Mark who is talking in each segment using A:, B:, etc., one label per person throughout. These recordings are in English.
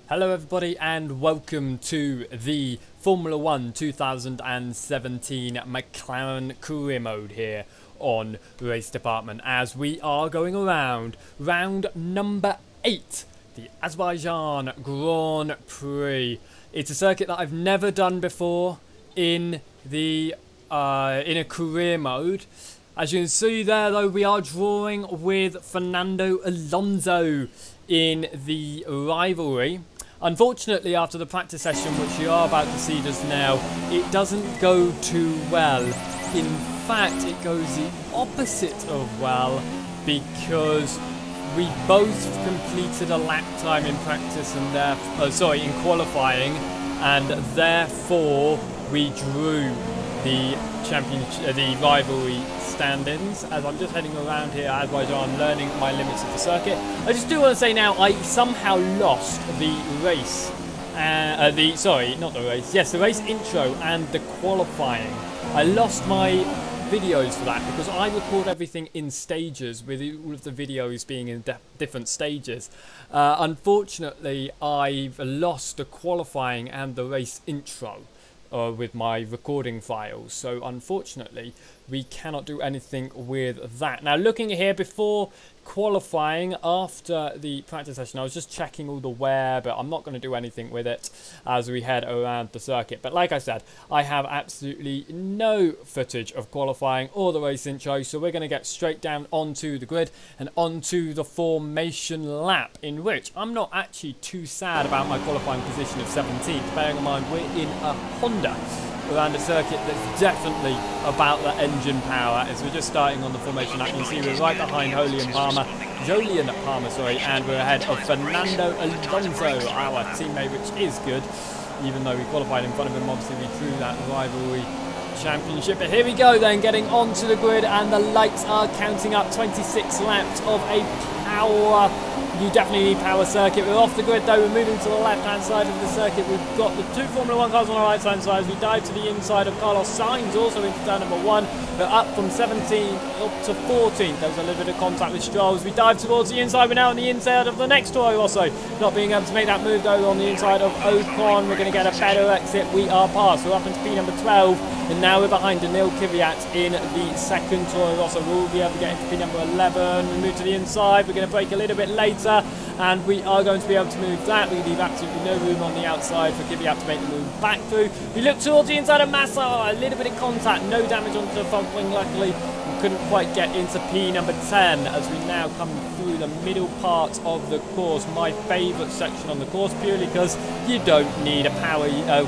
A: Hello everybody and welcome to the Formula 1 2017 McLaren career mode here on Race Department as we are going around round number 8, the Azerbaijan Grand Prix. It's a circuit that I've never done before in the in a career mode. As you can see there though, we are drawing with Fernando Alonso in the rivalry. Unfortunately, after the practice session, which you are about to see just now, it doesn't go too well. In fact, it goes the opposite of well, because we both completed a lap time in practice and in qualifying, and therefore we drew the the rivalry stand-ins. As I'm just heading around here at Azerbaijan, learning my limits of the circuit. I just do want to say now, I somehow lost the race, the race intro and the qualifying. I lost my videos for that because I record everything in stages, with all of the videos being in different stages. Unfortunately, I've lost the qualifying and the race intro with my recording files, so unfortunately we cannot do anything with that. Now, looking here before qualifying, after the practice session, I was just checking all the wear, but I'm not going to do anything with it as we head around the circuit. But like I said, I have absolutely no footage of qualifying or the race intro, so we're going to get straight down onto the grid and onto the formation lap, in which I'm not actually too sad about my qualifying position of 17th, bearing in mind we're in a Honda around a circuit that's definitely about the engine power. As we're just starting on the formation lap, you can see we're right behind Jolyon Palmer, and we're ahead of Fernando Alonso, our teammate, which is good, even though we qualified in front of him. Obviously we drew that rivalry championship. But here we go then, getting onto the grid, and the lights are counting up. 26 laps of a power. You definitely need power circuit. We're off the grid though, we're moving to the left hand side of the circuit. We've got the two Formula 1 cars on the right hand side. We dive to the inside of Carlos Sainz, also into turn number 1. We're up from 17th up to 14th. There's a little bit of contact with Stroll as we dive towards the inside. We're now on the inside of the next Toro Rosso. Not being able to make that move though on the inside of Ocon. We're going to get a better exit. We are past. We're up into P number 12. And now we're behind Daniil Kvyat in the second Toro Rosso. We'll be able to get into P number 11. We move to the inside. We're going to brake a little bit later, and we are going to be able to move that. We leave absolutely no room on the outside for Kvyat to make the move back through. We look towards the inside of Massa. A little bit of contact. No damage onto the front wing, luckily. We couldn't quite get into P number 10 as we now come through the middle part of the course. My favourite section on the course, purely because you don't need a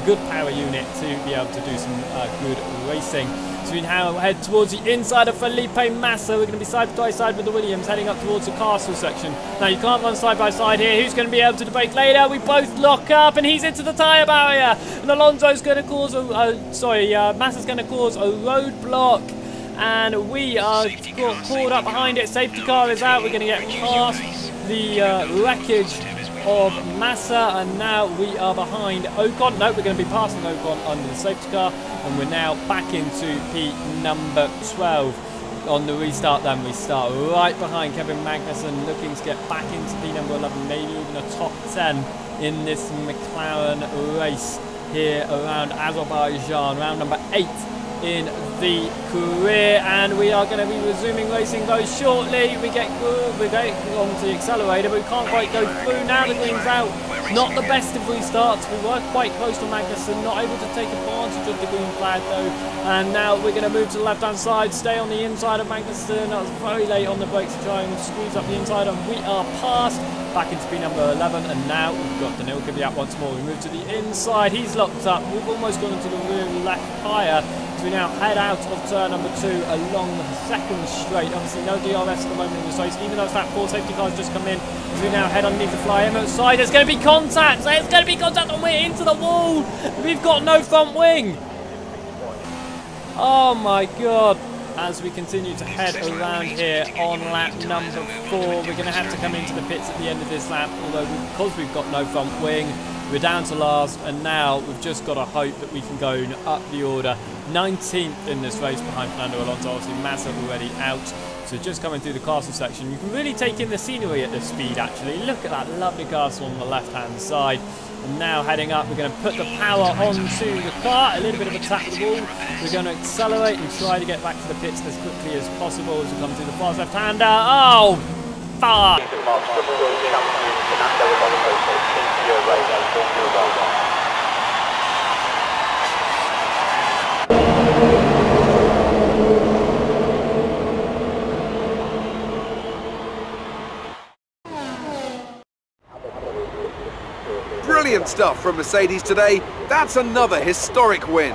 A: good power unit to be able to do some good racing. So we now head towards the inside of Felipe Massa. We're going to be side by side with the Williams, heading up towards the castle section. Now you can't run side by side here. Who's going to be able to brake later? We both lock up, and he's into the tyre barrier. And Alonso's going to cause Massa's going to cause a roadblock, and we are caught up behind it. Safety car is out. We're going to get past the wreckage of Massa, and now we are behind Ocon. No, we're going to be passing Ocon under the safety car, and we're now back into P number 12. On the restart then, we start right behind Kevin Magnussen, looking to get back into P number 11, maybe even a top 10 in this McLaren race here around Azerbaijan, round number 8 in the career, and we are going to be resuming racing very shortly. We're getting onto the accelerator, but we can't quite go through. Now the green's out. Not the best of restarts. We were quite close to Magnussen, not able to take advantage of the green flag though. And now we're going to move to the left hand side, stay on the inside of Magnussen. That was very late on the brakes to try and squeeze up the inside, and we are past. Back into P number 11, and now we've got Daniil Kvyat once more. We move to the inside. He's locked up. We've almost gone into the rear left tyre. So we now head out of turn number 2 along the second straight. Obviously no DRS at the moment in this race, even though that 4 safety cars just come in. As we now head underneath the fly outside, there's going to be contact. There's going to be contact, and we're into the wall. We've got no front wing. Oh my god. As we continue to head around here on lap number 4, we're going to have to come into the pits at the end of this lap, although because we've got no front wing, We're down to last, and now we've just got to hope that we can go up the order. 19th in this race behind Fernando Alonso. Obviously, Massa already out. So just coming through the castle section, you can really take in the scenery at this speed, actually. Look at that lovely castle on the left-hand side. And now heading up, we're going to put the power onto the car. A little bit of a tap with the wall. We're going to accelerate and try to get back to the pits as quickly as possible as we come through the fast left-hander. Oh, fuck!
B: Brilliant stuff from Mercedes today. That's another historic win.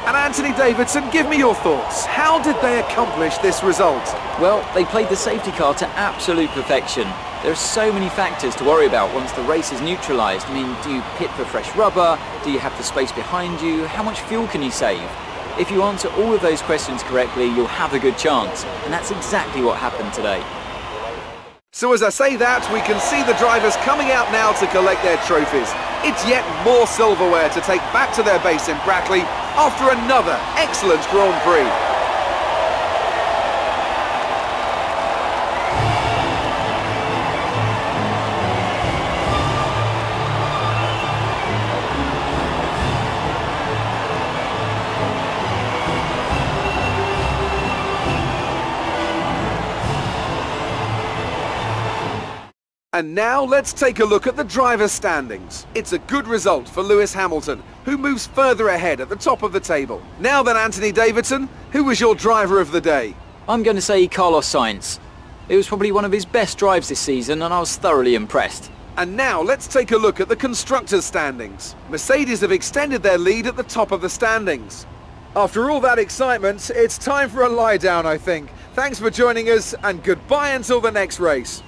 B: And Anthony Davidson, give me your thoughts. How did they accomplish this result?
C: Well, they played the safety car to absolute perfection. There are so many factors to worry about once the race is neutralised. I mean, do you pit for fresh rubber? Do you have the space behind you? How much fuel can you save? If you answer all of those questions correctly, you'll have a good chance. And that's exactly what happened today.
B: So as I say that, we can see the drivers coming out now to collect their trophies. It's yet more silverware to take back to their base in Brackley after another excellent Grand Prix. And now let's take a look at the driver's standings. It's a good result for Lewis Hamilton, who moves further ahead at the top of the table. Now then, Anthony Davidson, who was your driver of the day?
C: I'm going to say Carlos Sainz. It was probably one of his best drives this season, and I was thoroughly impressed.
B: And now let's take a look at the constructors' standings. Mercedes have extended their lead at the top of the standings. After all that excitement, it's time for a lie down, I think. Thanks for joining us, and goodbye until the next race.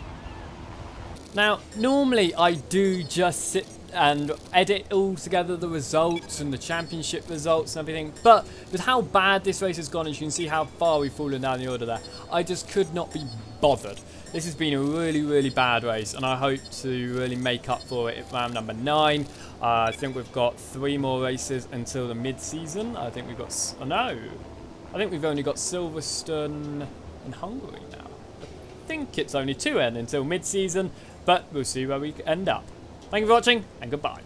A: Now, normally I do just sit and edit all together the results and the championship results and everything, but with how bad this race has gone, as you can see how far we've fallen down the order there, I just could not be bothered. This has been a really bad race, and I hope to really make up for it at round number 9. I think we've got 3 more races until the mid-season. I think we've got... oh, no. I think we've only got Silverstone and Hungary now. I think it's only 2 until mid-season, but we'll see where we end up. Thank you for watching, and goodbye.